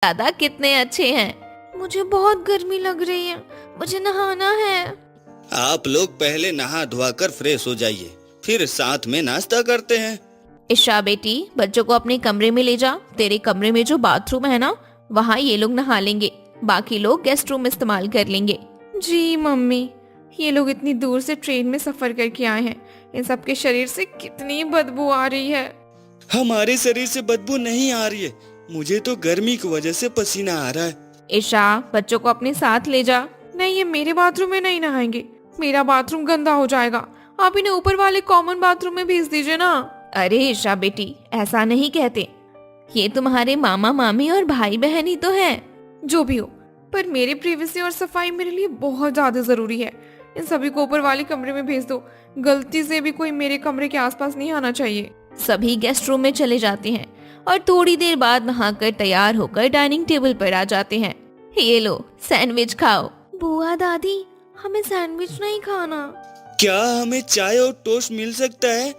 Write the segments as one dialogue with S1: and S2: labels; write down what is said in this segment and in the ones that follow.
S1: दादा कितने अच्छे हैं। मुझे बहुत गर्मी लग रही है, मुझे नहाना है।
S2: आप लोग पहले नहा धोआ कर फ्रेश हो जाइए, फिर साथ में नाश्ता करते हैं।
S1: ईशा बेटी, बच्चों को अपने कमरे में ले जा। तेरे कमरे में जो बाथरूम है ना, वहाँ ये लोग नहा लेंगे, बाकी लोग गेस्ट रूम इस्तेमाल कर लेंगे। जी मम्मी, ये लोग इतनी दूर से ट्रेन में सफर करके आए हैं, इन सबके शरीर से कितनी बदबू आ रही है।
S2: हमारे शरीर से बदबू नहीं आ रही है, मुझे तो गर्मी की वजह से पसीना आ रहा है।
S1: ईशा, बच्चों को अपने साथ ले जा। नहीं, ये मेरे बाथरूम में नहीं नहाएंगे, मेरा बाथरूम गंदा हो जाएगा। आप इन्हें ऊपर वाले कॉमन बाथरूम में भेज दीजिए ना। अरे ईशा बेटी, ऐसा नहीं कहते, ये तुम्हारे मामा मामी और भाई बहन ही तो हैं। जो भी हो, पर मेरी प्रिवेसी और सफाई मेरे लिए बहुत ज्यादा जरूरी है। इन सभी को ऊपर वाले कमरे में भेज दो, गलती से भी कोई मेरे कमरे के आसपास नहीं आना चाहिए। सभी गेस्ट रूम में चले जाते हैं और थोड़ी देर बाद नहाकर तैयार होकर डाइनिंग टेबल पर आ जाते हैं। ये लो, सैंडविच खाओ। बुआ दादी, हमें सैंडविच नहीं खाना।
S2: क्या हमें चाय और टोस्ट मिल सकता है?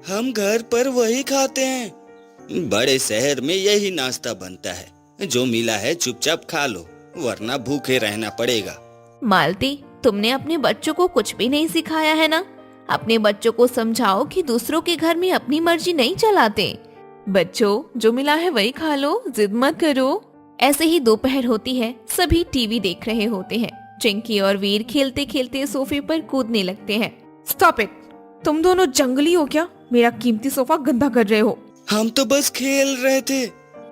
S2: हम घर पर वही खाते हैं। बड़े शहर में यही नाश्ता बनता है, जो मिला है चुपचाप खा लो, वरना भूखे रहना पड़ेगा।
S1: मालती, तुमने अपने बच्चों को कुछ भी नहीं सिखाया है ना। अपने बच्चों को समझाओ कि दूसरों के घर में अपनी मर्जी नहीं चलाते। बच्चों, जो मिला है वही खा लो, जिद मत करो। ऐसे ही दोपहर होती है, सभी टीवी देख रहे होते हैं। चिंकी और वीर खेलते खेलते सोफे पर कूदने लगते हैं। स्टॉप इट, तुम दोनों जंगली हो क्या? मेरा कीमती सोफा गंदा कर रहे हो।
S2: हम तो बस खेल रहे थे।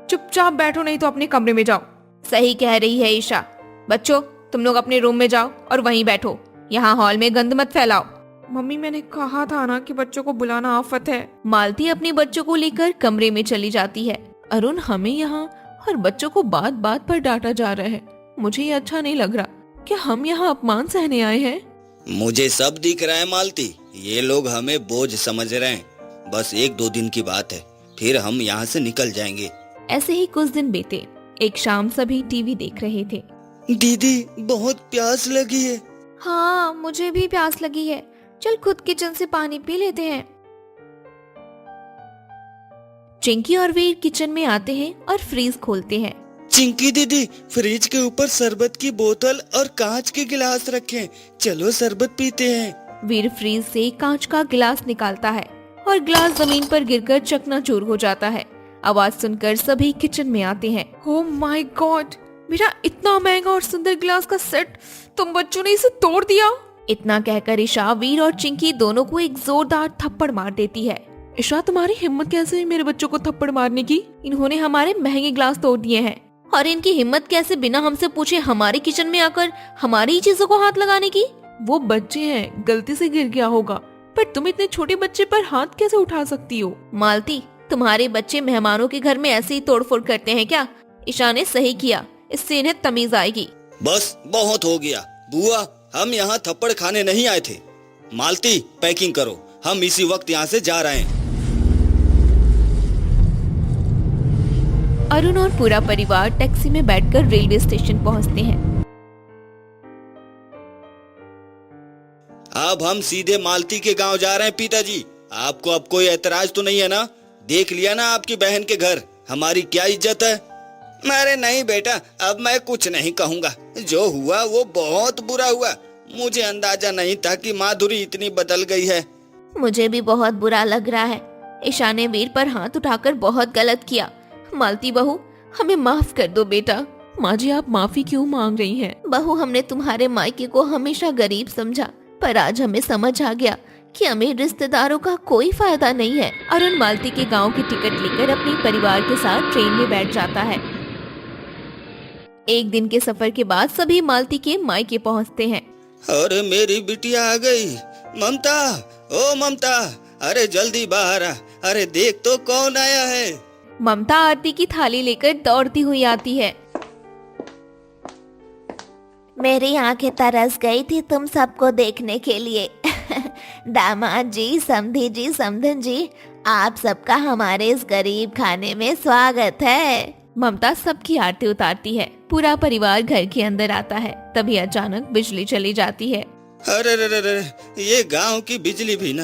S1: चुपचाप बैठो, नहीं तो अपने कमरे में जाओ। सही कह रही है ईशा। बच्चों, तुम लोग अपने रूम में जाओ और वहीं बैठो, यहाँ हॉल में गंद मत फैलाओ। मम्मी, मैंने कहा था ना कि बच्चों को बुलाना आफत है। मालती अपने बच्चों को लेकर कमरे में चली जाती है। अरुण, हमें यहाँ हर बच्चों को बात बात पर डांटा जा रहा है। मुझे ये अच्छा नहीं लग रहा। क्या हम यहाँ अपमान सहने आए हैं?
S2: मुझे सब दिख रहा है मालती, ये लोग हमें बोझ समझ रहे हैं। बस 1-2 दिन की बात है, फिर हम यहाँ से निकल जाएंगे।
S1: ऐसे ही कुछ दिन बीते। एक शाम सभी टीवी देख रहे थे।
S2: दीदी, बहुत प्यास लगी है।
S1: हाँ, मुझे भी प्यास लगी है। चल खुद किचन से पानी पी लेते हैं। चिंकी और वीर किचन में आते हैं और फ्रीज खोलते हैं।
S2: चिंकी दीदी, फ्रिज के ऊपर शरबत की बोतल और कांच के गिलास रखें, चलो शरबत पीते हैं।
S1: वीर फ्रीज से कांच का गिलास निकालता है और गिलास जमीन पर गिरकर चकनाचूर हो जाता है। आवाज सुनकर सभी किचन में आते हैं। ओह माय गॉड, मेरा इतना महंगा और सुंदर गिलास का सेट, तुम बच्चों ने इसे तोड़ दिया। इतना कहकर ईशा, वीर और चिंकी दोनों को एक जोरदार थप्पड़ मार देती है। ईशा, तुम्हारी हिम्मत कैसे हुई मेरे बच्चों को थप्पड़ मारने की? इन्होंने हमारे महंगे गिलास तोड़ दिए हैं। और इनकी हिम्मत कैसे बिना हमसे पूछे हमारे किचन में आकर हमारी ही चीजों को हाथ लगाने की? वो बच्चे हैं, गलती से गिर गया होगा, पर तुम इतने छोटे बच्चे पर हाथ कैसे उठा सकती हो? मालती, तुम्हारे बच्चे मेहमानों के घर में ऐसे ही तोड़फोड़ करते हैं क्या? ईशा ने सही किया, इससे इन्हें तमीज आएगी।
S2: बस बहुत हो गया बुआ, हम यहाँ थप्पड़ खाने नहीं आए थे। मालती, पैकिंग करो, हम इसी वक्त यहाँ से जा रहे हैं।
S1: अरुण और पूरा परिवार टैक्सी में बैठकर रेलवे स्टेशन पहुंचते हैं।
S2: अब हम सीधे मालती के गांव जा रहे हैं पिताजी। आपको अब कोई एतराज तो नहीं है ना? देख लिया ना आपकी बहन के घर, हमारी क्या इज्जत है। अरे नहीं बेटा, अब मैं कुछ नहीं कहूँगा। जो हुआ वो बहुत बुरा हुआ। मुझे अंदाजा नहीं था कि माधुरी इतनी बदल गई है।
S1: मुझे भी बहुत बुरा लग रहा है। ईशा ने वीर पर हाथ उठाकर बहुत गलत किया। मालती बहू, हमें माफ कर दो बेटा। माँ जी, आप माफी क्यों मांग रही हैं? बहू, हमने तुम्हारे मायके को हमेशा गरीब समझा, पर आज हमें समझ आ गया कि अमीर रिश्तेदारों का कोई फायदा नहीं है। अरुण मालती के गांव की टिकट लेकर अपने परिवार के साथ ट्रेन में बैठ जाता है। एक दिन के सफर के बाद सभी मालती के मायके पहुंचते हैं।
S2: अरे मेरी बिटिया आ गई। ममता, ओ ममता, अरे जल्दी बाहर आ। अरे देख तो कौन आया है।
S1: ममता आरती की थाली लेकर दौड़ती हुई आती है। मेरी आंखें तरस गई थी तुम सबको देखने के लिए। दामाद जी, समधी जी, समधन जी, आप सबका हमारे इस गरीब खाने में स्वागत है। ममता सबकी आरती उतारती है। पूरा परिवार घर के अंदर आता है। तभी अचानक बिजली चली जाती है।
S2: अरे रे रे, ये गांव की बिजली भी ना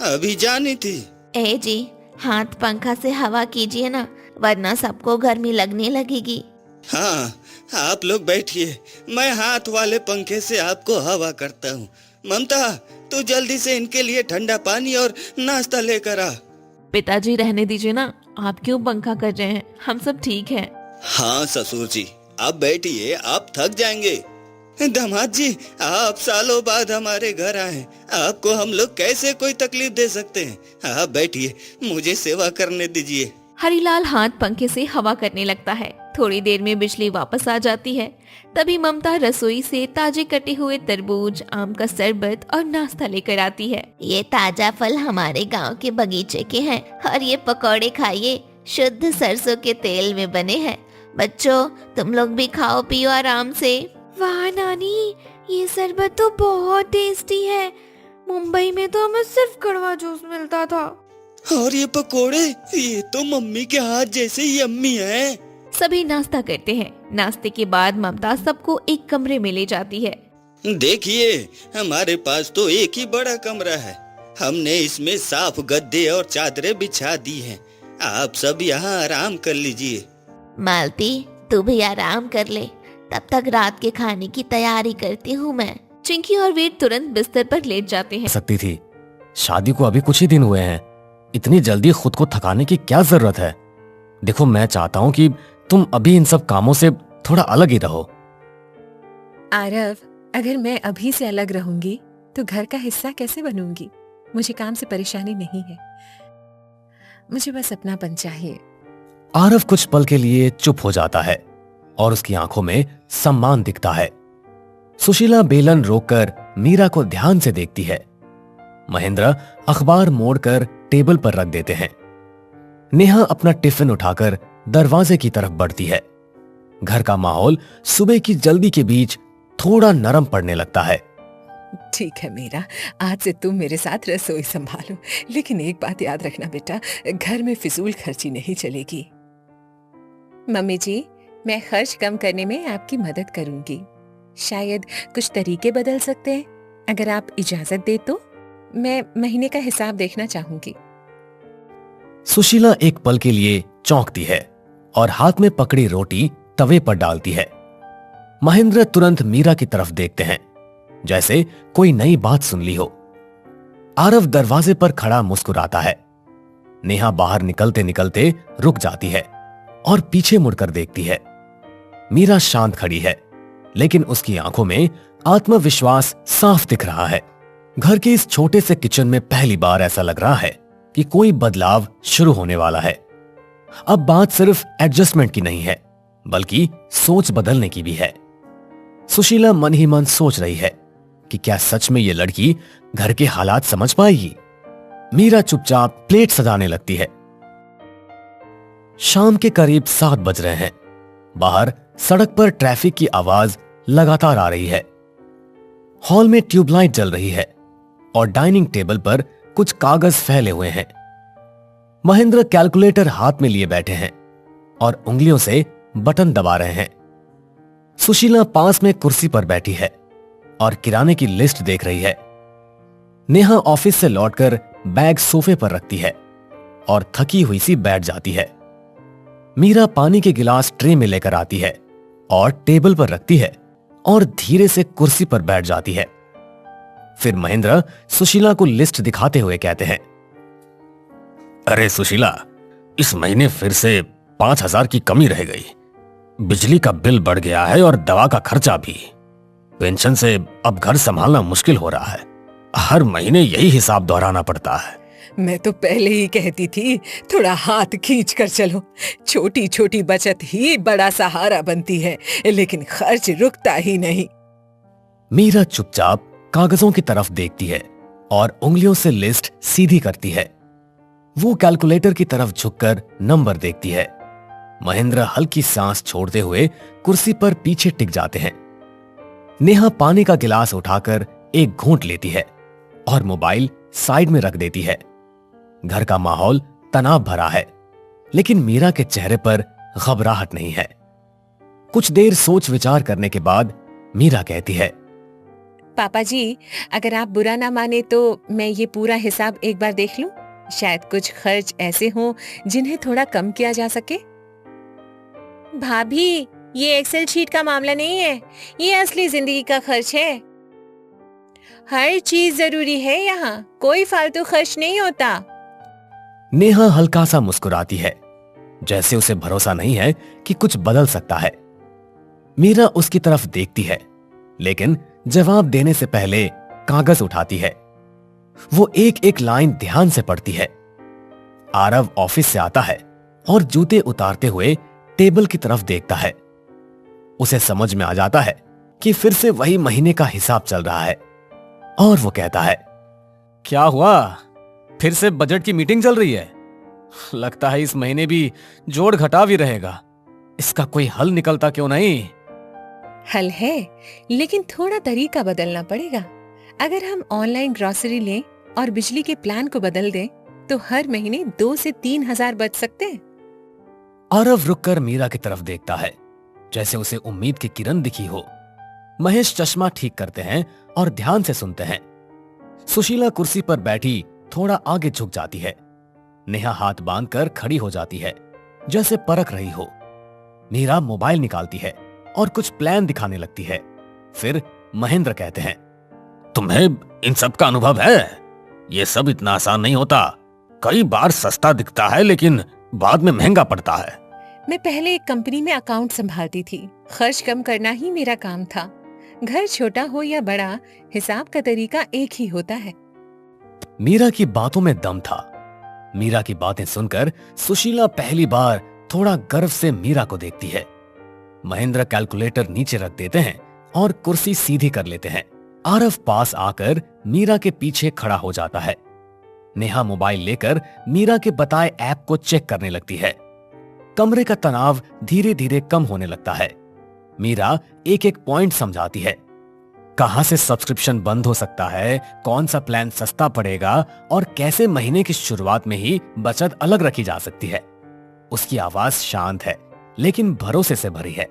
S2: अभी जानी थी।
S1: ए जी, हाथ पंखा से हवा कीजिए ना, वरना सबको गर्मी लगने लगेगी।
S2: हाँ, आप लोग बैठिए, मैं हाथ वाले पंखे से आपको हवा करता हूँ। ममता, तू जल्दी से इनके लिए ठंडा पानी और नाश्ता लेकर आ।
S1: पिताजी रहने दीजिए ना, आप क्यों पंखा कर रहे हैं, हम सब ठीक हैं।
S2: हाँ ससुर जी, आप बैठिए, आप थक जाएंगे। दामाद जी, आप सालों बाद हमारे घर आए, आपको हम लोग कैसे कोई तकलीफ दे सकते हैं। आप बैठिए, मुझे सेवा करने दीजिए।
S1: हरीलाल हाथ पंखे से हवा करने लगता है। थोड़ी देर में बिजली वापस आ जाती है। तभी ममता रसोई से ताजे कटे हुए तरबूज, आम का शरबत और नाश्ता लेकर आती है।
S3: ये ताजा फल हमारे गांव के बगीचे के हैं और ये पकौड़े खाइए, शुद्ध सरसों के तेल में बने हैं। बच्चों, तुम लोग भी खाओ पियो आराम से।
S1: वाह नानी, ये शरबत तो बहुत टेस्टी है। मुंबई में तो हमें सिर्फ कड़वा जूस मिलता था।
S2: और ये पकोड़े, ये तो मम्मी के हाथ जैसे यम्मी है।
S1: सभी नाश्ता करते हैं। नाश्ते के बाद ममता सबको एक कमरे में ले जाती है।
S2: देखिए, हमारे पास तो एक ही बड़ा कमरा है। हमने इसमें साफ गद्दे और चादरें बिछा दी हैं। आप सब यहाँ आराम कर लीजिए।
S3: मालती, तू भी आराम कर ले, तब तक रात के खाने की तैयारी करती हूँ मैं।
S1: चिंकी और वीर तुरंत बिस्तर पर लेट जाते हैं।
S4: सकती थी, शादी को अभी कुछ ही दिन हुए हैं, इतनी जल्दी खुद को थकाने की क्या जरूरत है। देखो, मैं चाहता हूँ कि तुम अभी इन सब कामों से थोड़ा अलग ही रहो।
S5: आरव, अगर मैं अभी से अलग रहूंगी तो घर का हिस्सा कैसे बनूंगी। मुझे काम से परेशानी नहीं है, मुझे बस अपनापन चाहिए।
S4: आरव कुछ पल के लिए चुप हो जाता है और उसकी आंखों में सम्मान दिखता है। सुशीला बेलन रोककर मीरा को ध्यान से देखती है। महेंद्र अखबार मोड़कर टेबल पर रख देते हैं। नेहा अपना टिफिन उठाकर दरवाजे की तरफ बढ़ती है। घर का माहौल सुबह की जल्दी के बीच थोड़ा नरम पड़ने लगता है।
S5: ठीक है मीरा, आज से तुम मेरे साथ रसोई संभालो, लेकिन एक बात याद रखना बेटा, घर में फिजूल खर्ची नहीं चलेगी। मम्मी जी, मैं खर्च कम करने में आपकी मदद करूंगी। शायद कुछ तरीके बदल सकते हैं। अगर आप इजाजत दे तो मैं महीने का हिसाब देखना चाहूंगी।
S4: सुशीला एक पल के लिए चौंकती है और हाथ में पकड़ी रोटी तवे पर डालती है। महेंद्र तुरंत मीरा की तरफ देखते हैं, जैसे कोई नई बात सुन ली हो। आरव दरवाजे पर खड़ा मुस्कुराता है। नेहा बाहर निकलते निकलते रुक जाती है और पीछे मुड़कर देखती है। मीरा शांत खड़ी है, लेकिन उसकी आंखों में आत्मविश्वास साफ दिख रहा है। घर के इस छोटे से किचन में पहली बार ऐसा लग रहा है कि कोई बदलाव शुरू होने वाला है। अब बात सिर्फ एडजस्टमेंट की नहीं है, बल्कि सोच बदलने की भी है। सुशीला मन ही मन सोच रही है कि क्या सच में ये लड़की घर के हालात समझ पाएगी। मीरा चुपचाप प्लेट सजाने लगती है। शाम के करीब 7 बज रहे हैं। बाहर सड़क पर ट्रैफिक की आवाज लगातार आ रही है। हॉल में ट्यूबलाइट जल रही है और डाइनिंग टेबल पर कुछ कागज फैले हुए हैं। महेंद्र कैलकुलेटर हाथ में लिए बैठे हैं और उंगलियों से बटन दबा रहे हैं। सुशीला पास में कुर्सी पर बैठी है और किराने की लिस्ट देख रही है। नेहा ऑफिस से लौटकर बैग सोफे पर रखती है और थकी हुई सी बैठ जाती है। मीरा पानी के गिलास ट्रे में लेकर आती है और टेबल पर रखती है और धीरे से कुर्सी पर बैठ जाती है। फिर महेंद्र सुशीला को लिस्ट दिखाते हुए कहते हैं, अरे सुशीला, इस महीने फिर से 5,000 की कमी रह गई। बिजली का बिल बढ़ गया है और दवा का खर्चा भी। पेंशन से अब घर संभालना मुश्किल हो रहा है। हर महीने यही हिसाब दोहराना पड़ता है।
S5: मैं तो पहले ही कहती थी, थोड़ा हाथ खींच कर चलो। छोटी छोटी बचत ही बड़ा सहारा बनती है, लेकिन खर्च रुकता ही नहीं।
S4: मीरा चुपचाप कागजों की तरफ देखती है और उंगलियों से लिस्ट सीधी करती है। वो कैलकुलेटर की तरफ झुककर नंबर देखती है। महेंद्र हल्की सांस छोड़ते हुए कुर्सी पर पीछे टिक जाते हैं। नेहा पानी का गिलास उठाकर एक घूंट लेती है और मोबाइल साइड में रख देती है। घर का माहौल तनाव भरा है, लेकिन मीरा के चेहरे पर घबराहट नहीं है। कुछ देर सोच विचार करने के बाद मीरा कहती है,
S5: पापा जी, अगर आप बुरा ना माने तो मैं ये पूरा हिसाब एक बार देख लूं। शायद कुछ खर्च ऐसे हों जिन्हें थोड़ा कम किया जा सके। भाभी, ये एक्सेल शीट का मामला नहीं है, ये असली जिंदगी का खर्च है। हर चीज जरूरी है यहाँ, कोई फालतू खर्च नहीं होता।
S4: नेहा हल्का सा मुस्कुराती है, जैसे उसे भरोसा नहीं है कि कुछ बदल सकता है। मीरा उसकी तरफ देखती है, लेकिन जवाब देने से पहले कागज उठाती है। वो एक एक लाइन ध्यान से पढ़ती है। आरव ऑफिस से आता है और जूते उतारते हुए टेबल की तरफ देखता है। उसे समझ में आ जाता है कि फिर से वही महीने का हिसाब चल रहा है और वो कहता है, क्या हुआ? फिर से बजट की मीटिंग चल रही है? लगता है इस महीने भी जोड़ घटाव ही रहेगा। इसका कोई हल निकलता क्यों नहीं?
S5: हल है, लेकिन थोड़ा तरीका बदलना पड़ेगा। अगर हम ऑनलाइन ग्रोसरी लें और बिजली के प्लान को बदल दें, तो हर महीने 2 से 3 हजार बच सकते हैं।
S4: आरव रुककर मीरा की तरफ देखता है, जैसे उसे उम्मीद की किरण दिखी हो। महेश चश्मा ठीक करते हैं और ध्यान से सुनते हैं। सुशीला कुर्सी पर बैठी थोड़ा आगे झुक जाती है। नेहा हाथ बांधकर खड़ी हो जाती है, जैसे परख रही हो। मीरा मोबाइल निकालती है और कुछ प्लान दिखाने लगती है। फिर महेंद्र कहते हैं, तुम्हें इन सब का अनुभव है? ये सब इतना आसान नहीं होता। कई बार सस्ता दिखता है, लेकिन बाद में महंगा पड़ता है।
S5: मैं पहले एक कंपनी में अकाउंट संभालती थी। खर्च कम करना ही मेरा काम था। घर छोटा हो या बड़ा, हिसाब का तरीका एक ही होता है।
S4: मीरा की बातों में दम था। मीरा की बातें सुनकर सुशीला पहली बार थोड़ा गर्व से मीरा को देखती है। महेंद्र कैलकुलेटर नीचे रख देते हैं और कुर्सी सीधी कर लेते हैं। आरव पास आकर मीरा के पीछे खड़ा हो जाता है। नेहा मोबाइल लेकर मीरा के बताए ऐप को चेक करने लगती है। कमरे का तनाव धीरे धीरे कम होने लगता है। मीरा एक एक पॉइंट समझाती है। कहां से सब्सक्रिप्शन बंद हो सकता है, कौन सा प्लान सस्ता पड़ेगा और कैसे महीने की शुरुआत में ही बचत अलग रखी जा सकती है। उसकी आवाज शांत है, लेकिन भरोसे से भरी है।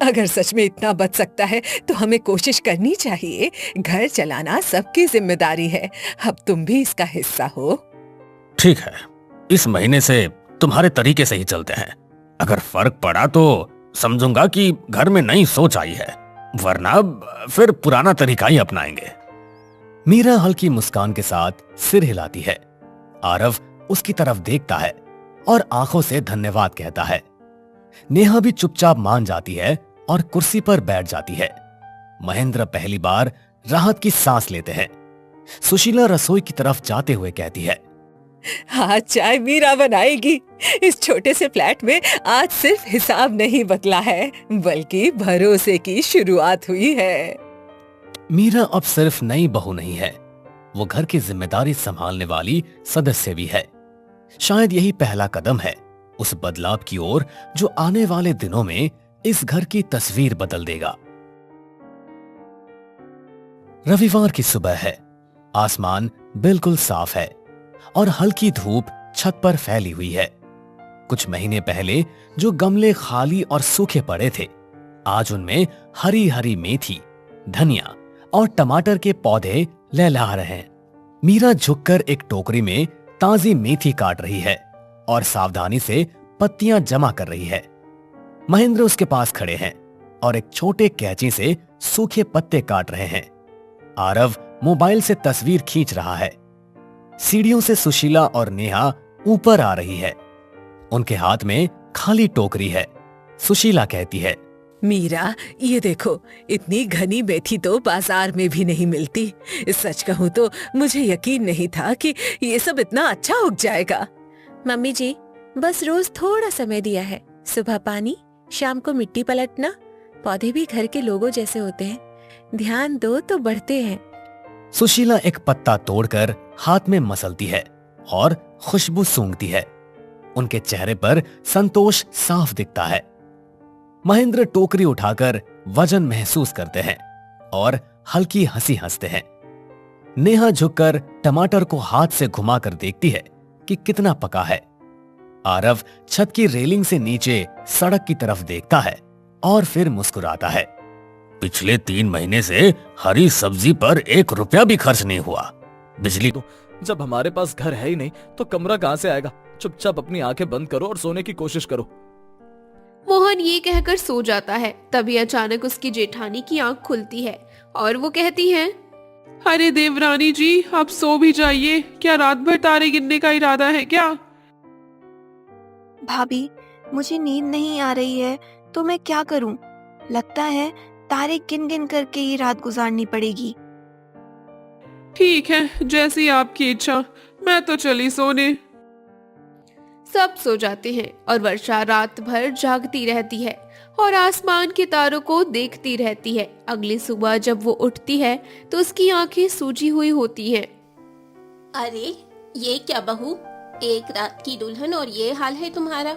S5: अगर सच में इतना बच सकता है तो हमें कोशिश करनी चाहिए। घर चलाना सबकी जिम्मेदारी है। अब तुम भी इसका हिस्सा हो।
S4: ठीक है, इस महीने से तुम्हारे तरीके से ही चलते हैं। अगर फर्क पड़ा तो समझूंगा कि घर में नई सोच आई है, वरना फिर पुराना तरीका ही अपनाएंगे। मीरा हल्की मुस्कान के साथ सिर हिलाती है। आरव उसकी तरफ देखता है और आंखों से धन्यवाद कहता है। नेहा भी चुपचाप मान जाती है और कुर्सी पर बैठ जाती है। महेंद्र पहली बार राहत की सांस लेते हैं। सुशीला रसोई की तरफ जाते हुए कहती है,
S5: आज चाय मीरा बनाएगी। इस छोटे से फ्लैट में आज सिर्फ हिसाब नहीं बदला है, बल्कि भरोसे की शुरुआत हुई है।
S4: मीरा अब सिर्फ नई बहू नहीं है, वो घर की जिम्मेदारी संभालने वाली सदस्य भी है। शायद यही पहला कदम है उस बदलाव की ओर जो आने वाले दिनों में इस घर की तस्वीर बदल देगा। रविवार की सुबह है। आसमान बिल्कुल साफ है और हल्की धूप छत पर फैली हुई है। कुछ महीने पहले जो गमले खाली और सूखे पड़े थे, आज उनमें हरी हरी मेथी, धनिया और टमाटर के पौधे लहलहा रहे हैं। मीरा झुककर एक टोकरी में ताजी मेथी काट रही है और सावधानी से पत्तियां जमा कर रही है। महेंद्र उसके पास खड़े हैं और एक छोटे कैंची से सूखे पत्ते काट रहे हैं। आरव मोबाइल से तस्वीर खींच रहा है। सीढ़ियों से सुशीला और नेहा ऊपर आ रही है। उनके हाथ में खाली टोकरी है। सुशीला कहती है,
S5: मीरा, ये देखो, इतनी घनी मेथी तो बाजार में भी नहीं मिलती। सच कहूँ तो मुझे यकीन नहीं था कि ये सब इतना अच्छा उग जाएगा। मम्मी जी, बस रोज थोड़ा समय दिया है। सुबह पानी, शाम को मिट्टी पलटना। पौधे भी घर के लोगों जैसे होते हैं, ध्यान दो तो बढ़ते हैं।
S4: सुशीला एक पत्ता तोड़कर हाथ में मसलती है और खुशबू सूंघती है। उनके चेहरे पर संतोष साफ दिखता है। महेंद्र टोकरी उठाकर वजन महसूस करते हैं और हल्की हंसी हंसते हैं। नेहा झुककर टमाटर को हाथ से घुमाकर देखती है कि कितना पका है। आरव छत की रेलिंग से नीचे सड़क की तरफ देखता है और फिर मुस्कुराता है। पिछले 3 महीने से हरी सब्जी पर 1 रुपया भी खर्च नहीं हुआ। बिजली
S6: तो जब हमारे पास घर है ही नहीं तो कमरा कहां से आएगा? चुपचाप अपनी आंखें बंद करो और सोने की कोशिश करो।
S1: मोहन ये कहकर सो जाता है। तभी अचानक उसकी जेठानी की आंख खुलती है और वो कहती है,
S7: अरे देवरानी जी, आप सो भी जाइए। क्या रात भर तारे गिनने का इरादा है क्या?
S8: भाभी, मुझे नींद नहीं आ रही है तो मैं क्या करूं? लगता है तारे गिन गिन करके ही रात गुजारनी पड़ेगी।
S7: ठीक है, जैसी आपकी इच्छा। मैं तो चली सोने।
S1: सब सो जाते हैं और वर्षा रात भर जागती रहती है और आसमान के तारों को देखती रहती है। अगली सुबह जब वो उठती है तो उसकी आंखें सूजी हुई होती हैं।
S9: अरे ये क्या बहू, एक रात की दुल्हन और ये हाल है तुम्हारा?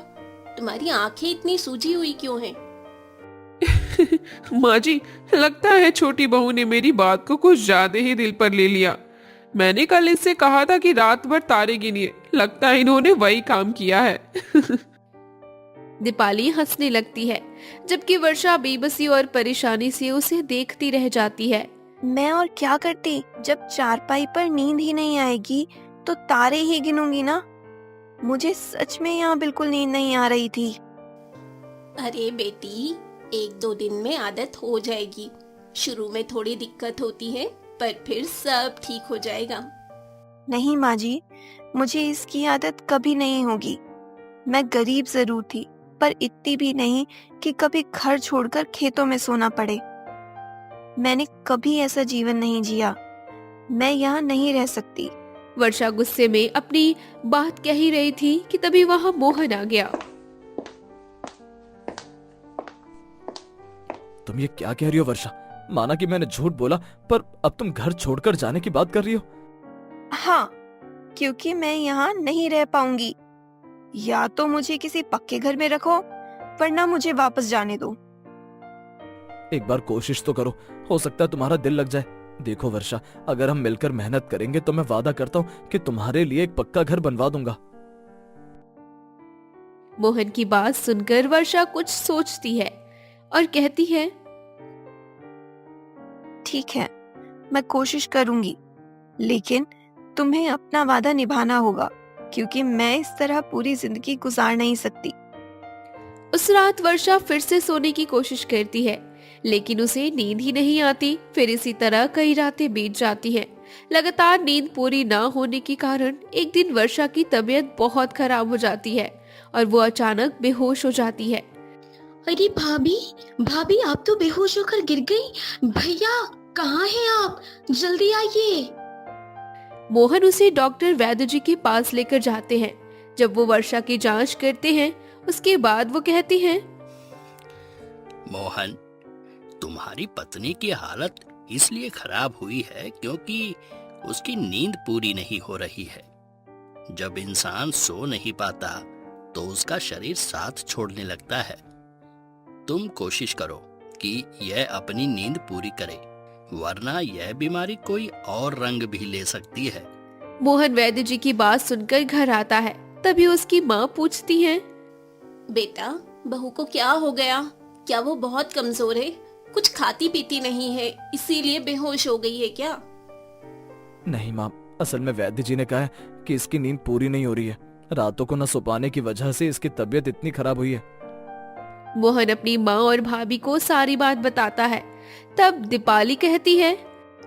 S9: तुम्हारी आंखें इतनी सूजी हुई क्यों हैं?
S7: माँ जी, लगता है छोटी बहू ने मेरी बात को कुछ ज्यादा ही दिल पर ले लिया। मैंने कल इससे कहा था कि रात भर तारे गिनिए। लगता है इन्होंने वही काम किया है।
S1: दीपाली हंसने लगती है, जबकि वर्षा बेबसी और परेशानी से उसे देखती रह जाती है।
S8: मैं और क्या करती? जब चारपाई पर नींद ही नहीं आएगी तो तारे ही गिनूंगी ना। मुझे सच में यहाँ बिल्कुल नींद नहीं आ रही थी।
S9: अरे बेटी, 1-2 दिन में आदत हो जाएगी। शुरू में थोड़ी दिक्कत होती है, पर फिर सब ठीक हो जाएगा।
S8: नहीं माँ जी, मुझे इसकी आदत कभी नहीं होगी। मैं गरीब जरूर थी, पर इतनी भी नहीं कि कभी घर छोड़कर खेतों में सोना पड़े। मैंने कभी ऐसा जीवन नहीं जिया। मैं यहाँ नहीं रह सकती।
S1: वर्षा गुस्से में अपनी बात कह ही रही थी कि तभी वहां मोहन आ गया।
S6: तुम ये क्या कह रही हो वर्षा? माना कि मैंने झूठ बोला, पर अब तुम घर छोड़कर जाने की बात कर रही हो?
S8: हाँ, क्योंकि मैं यहाँ नहीं रह पाऊंगी। या तो मुझे किसी पक्के घर में रखो, वरना मुझे वापस जाने दो।
S6: एक बार कोशिश तो करो, हो सकता है तुम्हारा दिल लग जाए। देखो वर्षा, अगर हम मिलकर मेहनत करेंगे तो मैं वादा करता हूँ कि तुम्हारे लिए एक पक्का घर बनवा दूंगा।
S1: मोहन की बात सुनकर वर्षा कुछ सोचती है और कहती है,
S8: ठीक है, मैं कोशिश करूंगी, लेकिन तुम्हें अपना वादा निभाना होगा, क्योंकि मैं इस तरह पूरी जिंदगी गुजार नहीं सकती।
S1: उस रात वर्षा फिर से सोने की कोशिश करती है, लेकिन उसे नींद ही नहीं आती। फिर इसी तरह कई रातें बीत जाती हैं। लगातार नींद पूरी ना होने के कारण एक दिन वर्षा की तबीयत बहुत खराब हो जाती है और वो अचानक बेहोश हो जाती है।
S9: अरे भाभी, भाभी आप तो बेहोश होकर गिर गई। भैया कहाँ हैं आप? जल्दी आइए।
S1: मोहन उसे डॉक्टर वैद्य जी के पास लेकर जाते हैं। जब वो वर्षा की जांच करते हैं, उसके बाद वो कहते हैं,
S2: मोहन, तुम्हारी पत्नी की हालत इसलिए खराब हुई है क्योंकि उसकी नींद पूरी नहीं हो रही है। जब इंसान सो नहीं पाता तो उसका शरीर साथ छोड़ने लगता है। तुम कोशिश करो कि यह अपनी नींद पूरी करे, वरना यह बीमारी कोई और रंग भी ले सकती है।
S1: मोहन वैद्य जी की बात सुनकर घर आता है। तभी उसकी माँ पूछती है,
S9: बेटा, बहू को क्या हो गया? क्या वो बहुत कमजोर है? कुछ खाती पीती नहीं है, इसीलिए बेहोश हो गई है क्या?
S6: नहीं माँ, असल में वैद्य जी ने कहा है कि इसकी नींद पूरी नहीं हो रही है। रातों को न सो पाने की वजह से इसकी तबीयत इतनी खराब हुई है।
S1: मोहन अपनी माँ और भाभी को सारी बात बताता है। तब दीपाली कहती है,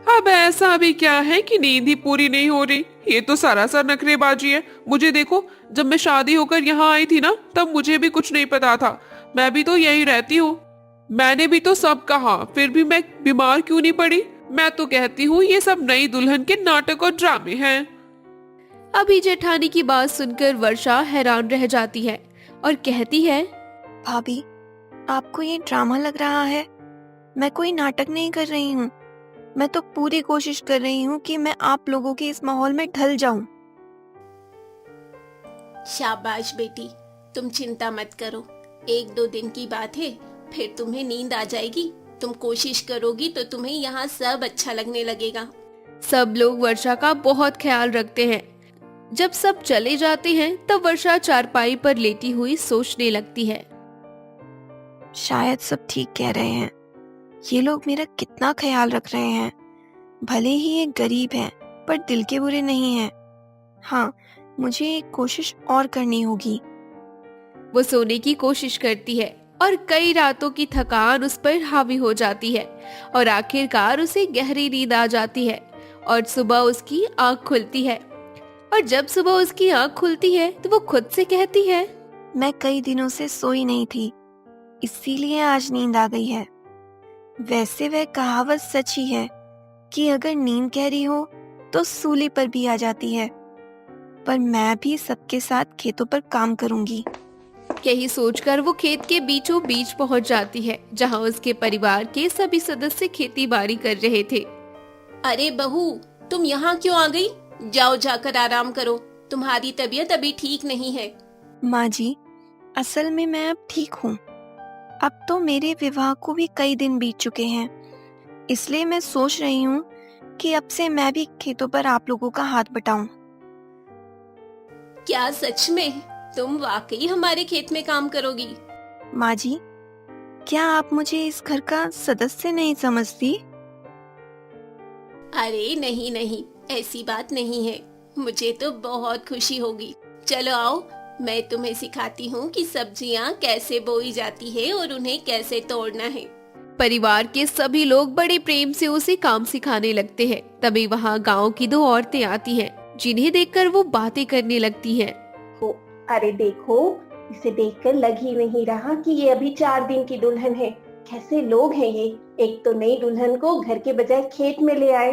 S7: अब ऐसा भी क्या है कि नींद ही पूरी नहीं हो रही? ये तो सरासर नखरेबाजी है। मुझे देखो, जब मैं शादी होकर यहाँ आई थी ना, तब मुझे भी कुछ नहीं पता था। मैं भी तो यही रहती हूँ। मैंने भी तो सब कहा, फिर भी मैं बीमार क्यों नहीं पड़ी? मैं तो कहती हूँ ये सब नई दुल्हन के नाटक और ड्रामे हैं।
S1: अभी जेठानी की बात सुनकर वर्षा हैरान रह जाती है और कहती है,
S8: भाभी, आपको ये ड्रामा लग रहा है? मैं कोई नाटक नहीं कर रही हूँ। मैं तो पूरी कोशिश कर रही हूँ कि मैं आप लोगों के इस माहौल में ढल जाऊं।
S9: शाबाश बेटी, तुम चिंता मत करो। 1-2 दिन की बात है, फिर तुम्हें नींद आ जाएगी। तुम कोशिश करोगी तो तुम्हें यहाँ सब अच्छा लगने लगेगा।
S1: सब लोग वर्षा का बहुत ख्याल रखते हैं। जब सब चले जाते हैं तब वर्षा चारपाई पर लेटी हुई सोचने लगती है।
S8: शायद सब ठीक कह रहे हैं। ये लोग मेरा कितना ख्याल रख रहे हैं। भले ही ये गरीब हैं, पर दिल के बुरे नहीं हैं। हाँ, मुझे एक कोशिश और करनी होगी।
S1: वो सोने की कोशिश करती है और कई रातों की थकान उस पर हावी हो जाती है और आखिरकार उसे गहरी नींद आ जाती है और सुबह उसकी आंख खुलती है। और जब सुबह उसकी आंख खुलती है तो वो खुद से कहती है,
S8: मैं कई दिनों से सोई नहीं थी, इसीलिए आज नींद आ गई है। वैसे वह कहावत सच ही है कि अगर नींद गहरी हो तो सूली पर भी आ जाती है। पर मैं भी सबके साथ खेतों पर काम करूंगी।
S1: यही सोचकर वो खेत के बीचों बीच पहुंच जाती है जहां उसके परिवार के सभी सदस्य खेती बाड़ी कर रहे थे।
S9: अरे बहू, तुम यहाँ क्यों आ गई? जाओ जाकर आराम करो, तुम्हारी तबीयत अभी ठीक नहीं है।
S8: माँ जी, असल में मैं अब ठीक हूँ। अब तो मेरे विवाह को भी कई दिन बीत चुके हैं, इसलिए मैं सोच रही हूँ कि अब से मैं भी खेतों पर आप लोगों का हाथ बटाऊं।
S9: क्या सच में तुम वाकई हमारे खेत में काम करोगी?
S8: माँ जी, क्या आप मुझे इस घर का सदस्य नहीं समझती?
S9: अरे नहीं नहीं, ऐसी बात नहीं है। मुझे तो बहुत खुशी होगी। चलो आओ, मैं तुम्हें सिखाती हूँ कि सब्जियाँ कैसे बोई जाती है और उन्हें कैसे तोड़ना है।
S1: परिवार के सभी लोग बड़े प्रेम से उसे काम सिखाने लगते हैं। तभी वहाँ गांव की दो औरतें आती हैं, जिन्हें देखकर वो बातें करने लगती हैं।
S10: अरे देखो, इसे देखकर लग ही नहीं रहा कि ये अभी 4 दिन की दुल्हन है। कैसे लोग हैं ये? एक तो नई दुल्हन को घर के बजाय खेत में ले आए।